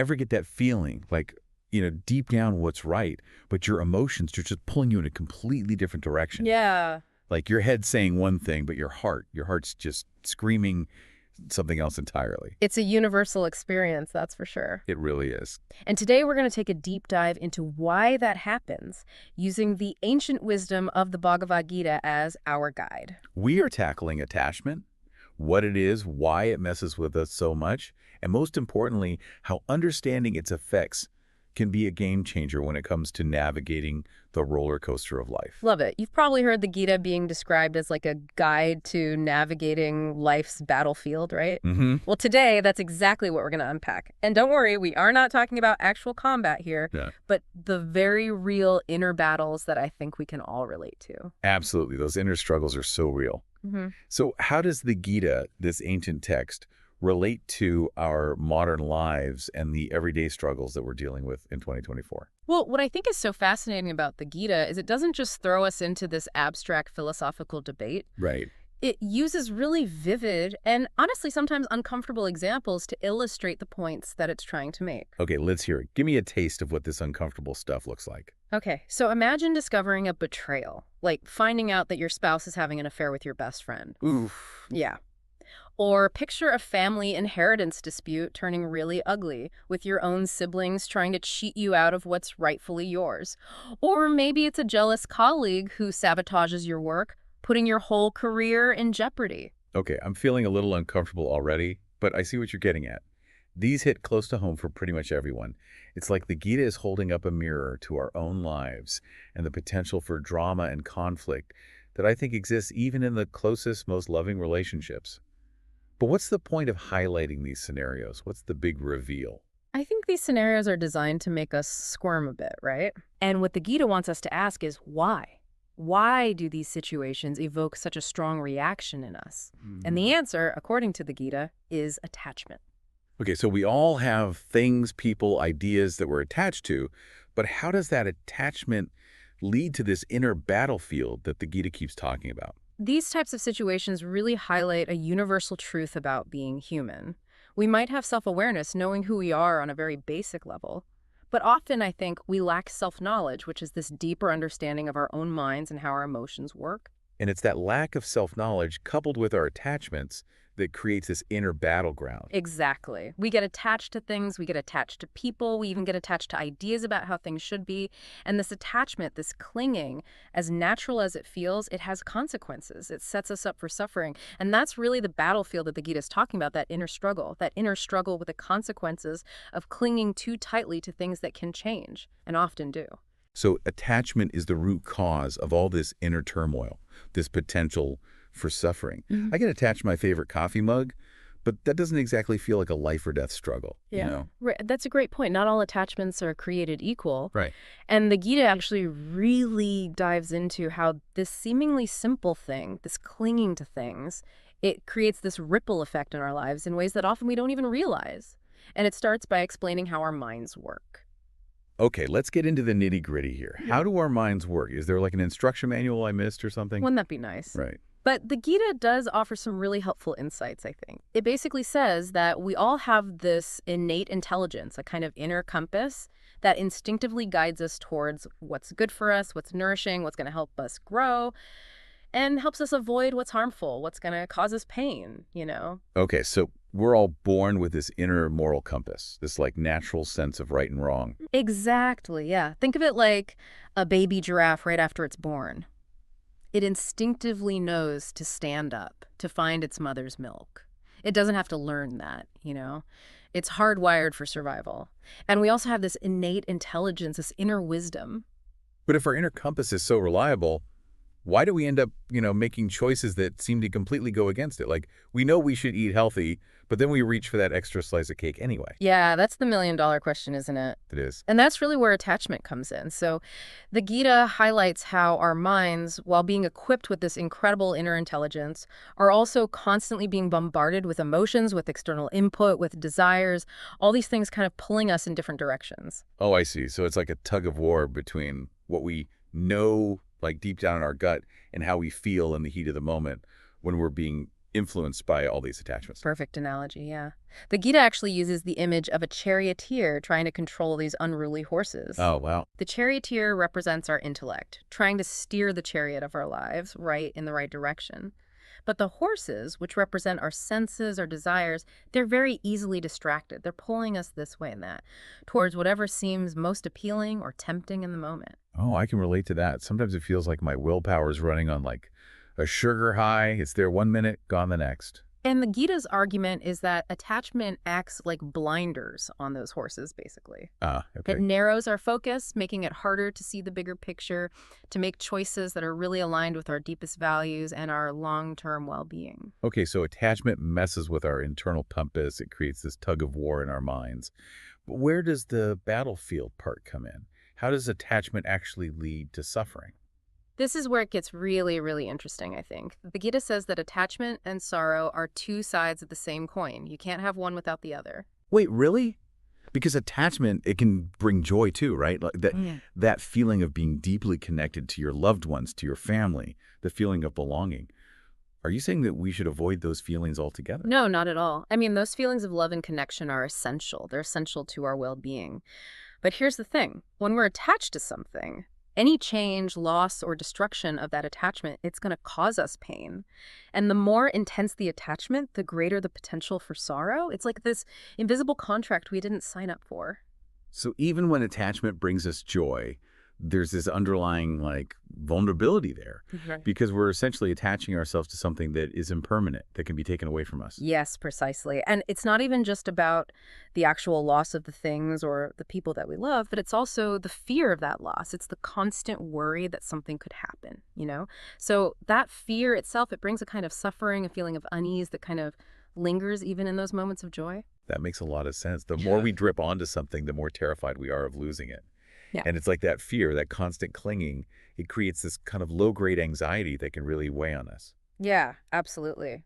ever get that feeling like, deep down what's right, but your emotions are just pulling you in a completely different direction? Yeah. Like your head's saying one thing, but your heart's just screaming something else entirely. It's a universal experience, that's for sure. It really is. And today we're going to take a deep dive into why that happens, using the ancient wisdom of the Bhagavad Gita as our guide. We are tackling attachment, what it is, why it messes with us so much, and most importantly, how understanding its effects can be a game changer when it comes to navigating the roller coaster of life. Love it. You've probably heard the Gita being described as like a guide to navigating life's battlefield, right? Mm-hmm. Well, today, that's exactly what we're going to unpack. And don't worry, we are not talking about actual combat here, Yeah. but the very real inner battles that I think we can all relate to. Absolutely. Those inner struggles are so real. Mm-hmm. So how does the Gita, this ancient text, relate to our modern lives and the everyday struggles that we're dealing with in 2024? Well, what I think is so fascinating about the Gita is it doesn't just throw us into this abstract philosophical debate. Right. It uses really vivid and honestly sometimes uncomfortable examples to illustrate the points that it's trying to make. Okay, let's hear it. Give me a taste of what this uncomfortable stuff looks like. Okay, so imagine discovering a betrayal, like finding out that your spouse is having an affair with your best friend. Oof. Yeah. Or picture a family inheritance dispute turning really ugly, with your own siblings trying to cheat you out of what's rightfully yours. Or maybe it's a jealous colleague who sabotages your work, putting your whole career in jeopardy. Okay, I'm feeling a little uncomfortable already, but I see what you're getting at. These hit close to home for pretty much everyone. It's like the Gita is holding up a mirror to our own lives and the potential for drama and conflict that I think exists even in the closest, most loving relationships. But what's the point of highlighting these scenarios? What's the big reveal? I think these scenarios are designed to make us squirm a bit, right? And what the Gita wants us to ask is why? Why do these situations evoke such a strong reaction in us? And the answer, according to the Gita, is attachment. Okay, so we all have things, people, ideas that we're attached to, but how does that attachment lead to this inner battlefield that the Gita keeps talking about? These types of situations really highlight a universal truth about being human. We might have self-awareness, knowing who we are on a very basic level. But often, I think, we lack self-knowledge, which is this deeper understanding of our own minds and how our emotions work. And it's that lack of self-knowledge coupled with our attachments that creates this inner battleground. Exactly. We get attached to things, we get attached to people, we even get attached to ideas about how things should be. And this attachment, this clinging, as natural as it feels, it has consequences. It sets us up for suffering. And that's really the battlefield that the Gita is talking about, that inner struggle with the consequences of clinging too tightly to things that can change, and often do. So attachment is the root cause of all this inner turmoil, this potential for suffering. I get attached to my favorite coffee mug, but that doesn't exactly feel like a life or death struggle. Yeah. You know? Right. That's a great point. Not all attachments are created equal. Right. And the Gita actually really dives into how this seemingly simple thing, this clinging to things, it creates this ripple effect in our lives in ways that often we don't even realize. And it starts by explaining how our minds work. Okay, let's get into the nitty-gritty here. How do our minds work? Is there like an instruction manual I missed or something? Wouldn't that be nice? Right. But the Gita does offer some really helpful insights, I think. It basically says that we all have this innate intelligence, a kind of inner compass that instinctively guides us towards what's good for us, what's nourishing, what's going to help us grow, and helps us avoid what's harmful, what's going to cause us pain, you know? Okay, so we're all born with this inner moral compass, this like natural sense of right and wrong. Exactly, yeah. Think of it like a baby giraffe right after it's born. It instinctively knows to stand up, to find its mother's milk. It doesn't have to learn that, you know? It's hardwired for survival. And we also have this innate intelligence, this inner wisdom. But if our inner compass is so reliable, why do we end up, making choices that seem to completely go against it? Like, we know we should eat healthy, but then we reach for that extra slice of cake anyway. Yeah, that's the million-dollar question, isn't it? It is. And that's really where attachment comes in. So the Gita highlights how our minds, while being equipped with this incredible inner intelligence, are also constantly being bombarded with emotions, with external input, with desires, all these things kind of pulling us in different directions. Oh, I see. So it's like a tug of war between what we know, like deep down in our gut, and how we feel in the heat of the moment when we're being influenced by all these attachments. Perfect analogy, yeah. The Gita actually uses the image of a charioteer trying to control these unruly horses. Oh, wow. The charioteer represents our intellect, trying to steer the chariot of our lives right in the right direction. But the horses, which represent our senses, our desires, they're very easily distracted. They're pulling us this way and that, towards whatever seems most appealing or tempting in the moment. Oh, I can relate to that. Sometimes it feels like my willpower is running on like a sugar high. It's there 1 minute, gone the next. And the Gita's argument is that attachment acts like blinders on those horses, basically. Ah, It okay. narrows our focus, making it harder to see the bigger picture, to make choices that are really aligned with our deepest values and our long-term well-being. Okay, so attachment messes with our internal compass. It creates this tug of war in our minds. But where does the battlefield part come in? How does attachment actually lead to suffering? This is where it gets really, really interesting, I think. The Gita says that attachment and sorrow are two sides of the same coin. You can't have one without the other. Wait, really? Because attachment, it can bring joy too, right? Like that feeling of being deeply connected to your loved ones, to your family, the feeling of belonging. Are you saying that we should avoid those feelings altogether? No, not at all. I mean, those feelings of love and connection are essential. They're essential to our well-being. But here's the thing. When we're attached to something, any change, loss, or destruction of that attachment, it's going to cause us pain. And the more intense the attachment, the greater the potential for sorrow. It's like this invisible contract we didn't sign up for. So even when attachment brings us joy, there's this underlying like vulnerability there Right. because we're essentially attaching ourselves to something that is impermanent, that can be taken away from us. Yes, precisely. And it's not even just about the actual loss of the things or the people that we love, but it's also the fear of that loss. It's the constant worry that something could happen, you know? So that fear itself, it brings a kind of suffering, a feeling of unease that kind of lingers even in those moments of joy. That makes a lot of sense. The more we drip onto something, the more terrified we are of losing it. Yeah. And it's like that fear, that constant clinging, it creates this kind of low-grade anxiety that can really weigh on us. Yeah, absolutely.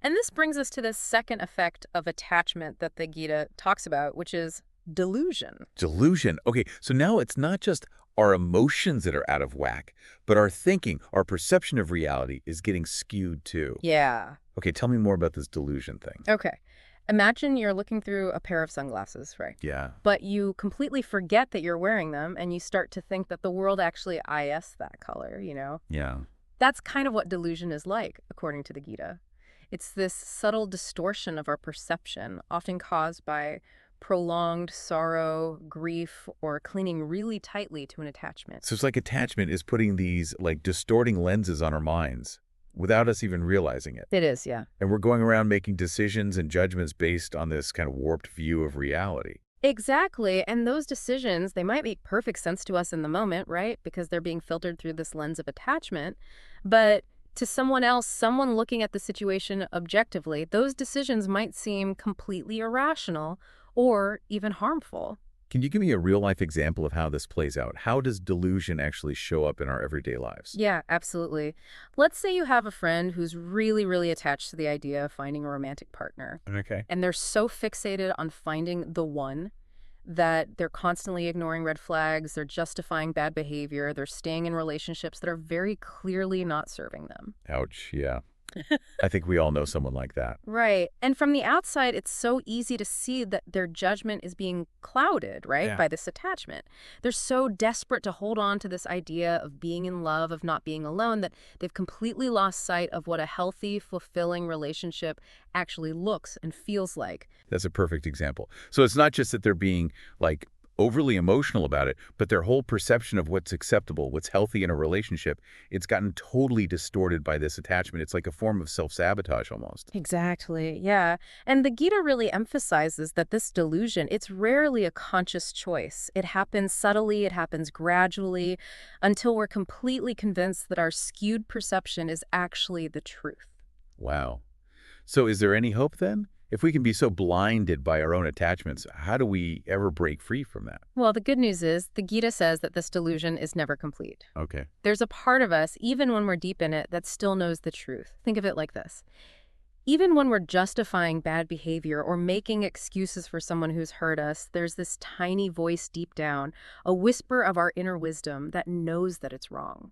And this brings us to the second effect of attachment that the Gita talks about, which is delusion. Delusion. Okay, so now it's not just our emotions that are out of whack, but our thinking, our perception of reality is getting skewed too. Yeah. Okay, tell me more about this delusion thing. Okay. Imagine you're looking through a pair of sunglasses, right? Yeah. But you completely forget that you're wearing them and you start to think that the world actually is that color, you know? Yeah. That's kind of what delusion is like, according to the Gita. It's this subtle distortion of our perception, often caused by prolonged sorrow, grief, or clinging really tightly to an attachment. So it's like attachment is putting these like distorting lenses on our minds without us even realizing it. It is, yeah. And we're going around making decisions and judgments based on this kind of warped view of reality. Exactly. And those decisions, they might make perfect sense to us in the moment, right? Because they're being filtered through this lens of attachment. But to someone else, someone looking at the situation objectively, those decisions might seem completely irrational or even harmful. Can you give me a real-life example of how this plays out? How does delusion actually show up in our everyday lives? Yeah, absolutely. Let's say you have a friend who's really, really attached to the idea of finding a romantic partner. Okay. And they're so fixated on finding the one that they're constantly ignoring red flags, they're justifying bad behavior, they're staying in relationships that are very clearly not serving them. Ouch, yeah. I think we all know someone like that. Right. And from the outside, it's so easy to see that their judgment is being clouded, right, Yeah. by this attachment. They're so desperate to hold on to this idea of being in love, of not being alone, that they've completely lost sight of what a healthy, fulfilling relationship actually looks and feels like. That's a perfect example. So it's not just that they're being like overly emotional about it, but their whole perception of what's acceptable, what's healthy in a relationship, it's gotten totally distorted by this attachment. It's like a form of self-sabotage almost. Exactly, yeah. And the Gita really emphasizes that this delusion, it's rarely a conscious choice. It happens subtly, it happens gradually, until we're completely convinced that our skewed perception is actually the truth. Wow. So is there any hope then? If we can be so blinded by our own attachments, how do we ever break free from that? Well, the good news is the Gita says that this delusion is never complete. Okay. There's a part of us, even when we're deep in it, that still knows the truth. Think of it like this. Even when we're justifying bad behavior or making excuses for someone who's hurt us, there's this tiny voice deep down, a whisper of our inner wisdom that knows that it's wrong.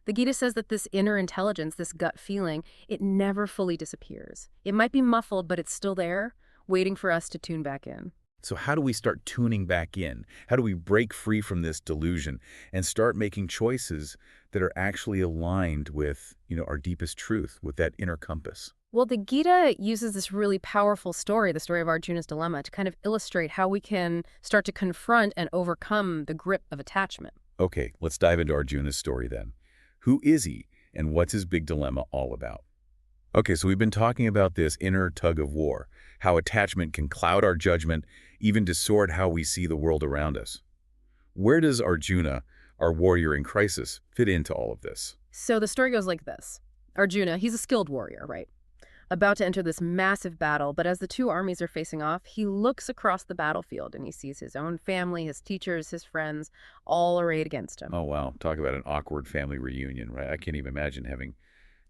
The Gita says that this inner intelligence, this gut feeling, it never fully disappears. It might be muffled, but it's still there, waiting for us to tune back in. So how do we start tuning back in? How do we break free from this delusion and start making choices that are actually aligned with, our deepest truth, with that inner compass? Well, the Gita uses this really powerful story, the story of Arjuna's dilemma, to kind of illustrate how we can start to confront and overcome the grip of attachment. Okay, let's dive into Arjuna's story then. Who is he, and what's his big dilemma all about? Okay, so we've been talking about this inner tug of war, how attachment can cloud our judgment, even distort how we see the world around us. Where does Arjuna, our warrior in crisis, fit into all of this? So the story goes like this. Arjuna, he's a skilled warrior, right? About to enter this massive battle, but as the two armies are facing off, he looks across the battlefield and he sees his own family, his teachers, his friends, all arrayed against him. Oh, wow. Talk about an awkward family reunion, right? I can't even imagine having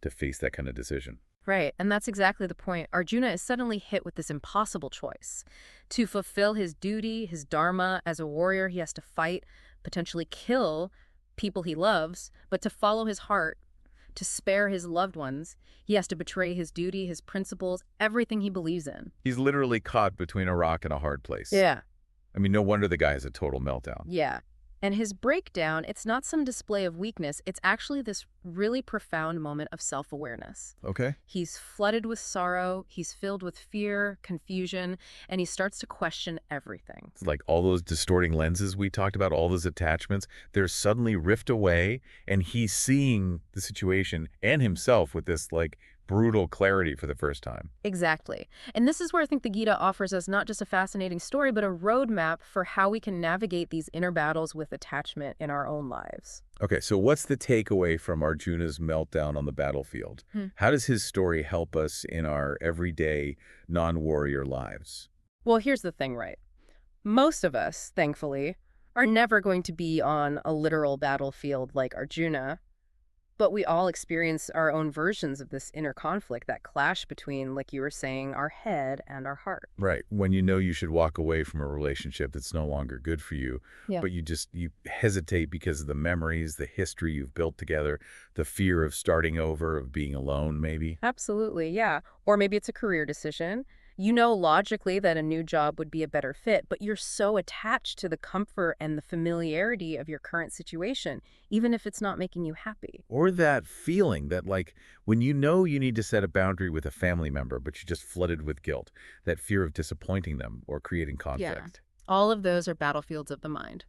to face that kind of decision. Right, and that's exactly the point. Arjuna is suddenly hit with this impossible choice. To fulfill his duty, his dharma as a warrior, he has to fight, potentially kill people he loves, but to follow his heart, to spare his loved ones, he has to betray his duty, his principles, everything he believes in. He's literally caught between a rock and a hard place. Yeah. I mean, no wonder the guy has a total meltdown. Yeah. And his breakdown, it's not some display of weakness. It's actually this really profound moment of self-awareness. Okay. He's flooded with sorrow, he's filled with fear, confusion, and he starts to question everything. It's like all those distorting lenses we talked about, all those attachments, they're suddenly ripped away, and he's seeing the situation and himself with this, brutal clarity for the first time. Exactly. And this is where I think the Gita offers us not just a fascinating story, but a roadmap for how we can navigate these inner battles with attachment in our own lives. Okay, so what's the takeaway from Arjuna's meltdown on the battlefield? How does his story help us in our everyday non-warrior lives? Well, here's the thing, right? Most of us, thankfully, are never going to be on a literal battlefield like Arjuna, but we all experience our own versions of this inner conflict, that clash between, like you were saying, our head and our heart. Right, when you know you should walk away from a relationship that's no longer good for you, Yeah. but you hesitate because of the memories, the history you've built together, the fear of starting over, of being alone, maybe. Absolutely, yeah. Or maybe it's a career decision. You know logically that a new job would be a better fit, but you're so attached to the comfort and the familiarity of your current situation, even if it's not making you happy. Or that feeling that, when you know you need to set a boundary with a family member, but you're just flooded with guilt, that fear of disappointing them or creating conflict. All of those are battlefields of the mind.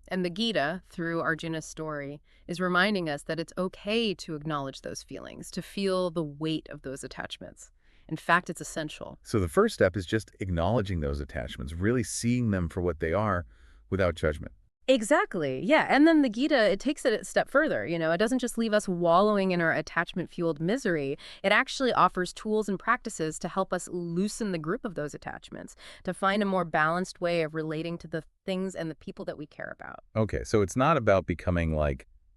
And the Gita, through Arjuna's story, is reminding us that it's okay to acknowledge those feelings, to feel the weight of those attachments. In fact, it's essential. So the first step is just acknowledging those attachments, really seeing them for what they are without judgment. Exactly. Yeah. And then the Gita, it takes it a step further. It doesn't just leave us wallowing in our attachment-fueled misery. It actually offers tools and practices to help us loosen the grip of those attachments, to find a more balanced way of relating to the things and the people that we care about. Okay, so it's not about becoming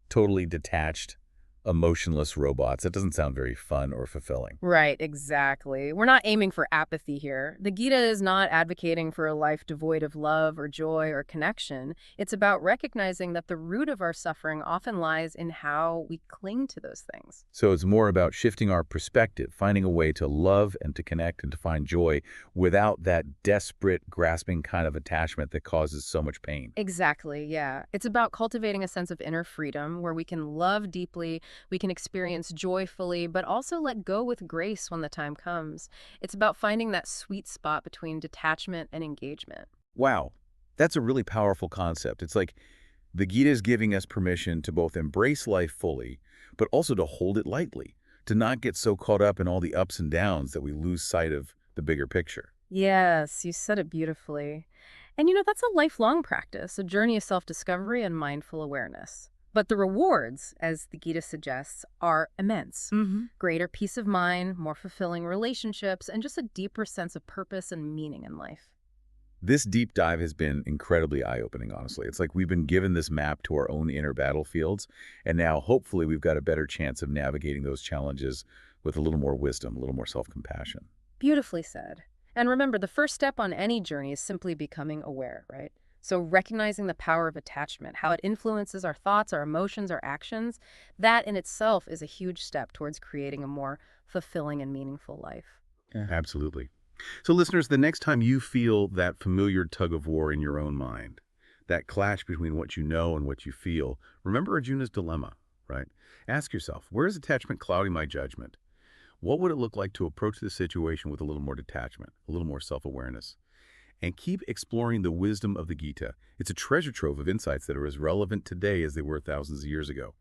totally detached, emotionless robots. That doesn't sound very fun or fulfilling. Right, exactly. We're not aiming for apathy here. The Gita is not advocating for a life devoid of love or joy or connection. It's about recognizing that the root of our suffering often lies in how we cling to those things. So it's more about shifting our perspective, finding a way to love and to connect and to find joy without that desperate, grasping kind of attachment that causes so much pain. Exactly, yeah. It's about cultivating a sense of inner freedom where we can love deeply, we can experience joyfully, but also let go with grace when the time comes. It's about finding that sweet spot between detachment and engagement. Wow, that's a really powerful concept. It's like the Gita is giving us permission to both embrace life fully, but also to hold it lightly, to not get so caught up in all the ups and downs that we lose sight of the bigger picture. Yes, you said it beautifully. And that's a lifelong practice, a journey of self-discovery and mindful awareness. But the rewards, as the Gita suggests, are immense. Greater peace of mind, more fulfilling relationships, and just a deeper sense of purpose and meaning in life. This deep dive has been incredibly eye-opening, honestly. It's like we've been given this map to our own inner battlefields, and now hopefully we've got a better chance of navigating those challenges with a little more wisdom, a little more self-compassion. Beautifully said. And remember, the first step on any journey is simply becoming aware, right? So recognizing the power of attachment, how it influences our thoughts, our emotions, our actions, that in itself is a huge step towards creating a more fulfilling and meaningful life. Yeah. Absolutely. So listeners, the next time you feel that familiar tug of war in your own mind, that clash between what you know and what you feel, remember Arjuna's dilemma, right? Ask yourself, where is attachment clouding my judgment? What would it look like to approach the situation with a little more detachment, a little more self-awareness? And keep exploring the wisdom of the Gita. It's a treasure trove of insights that are as relevant today as they were thousands of years ago.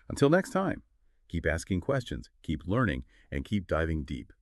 Until next time, keep asking questions, keep learning, and keep diving deep.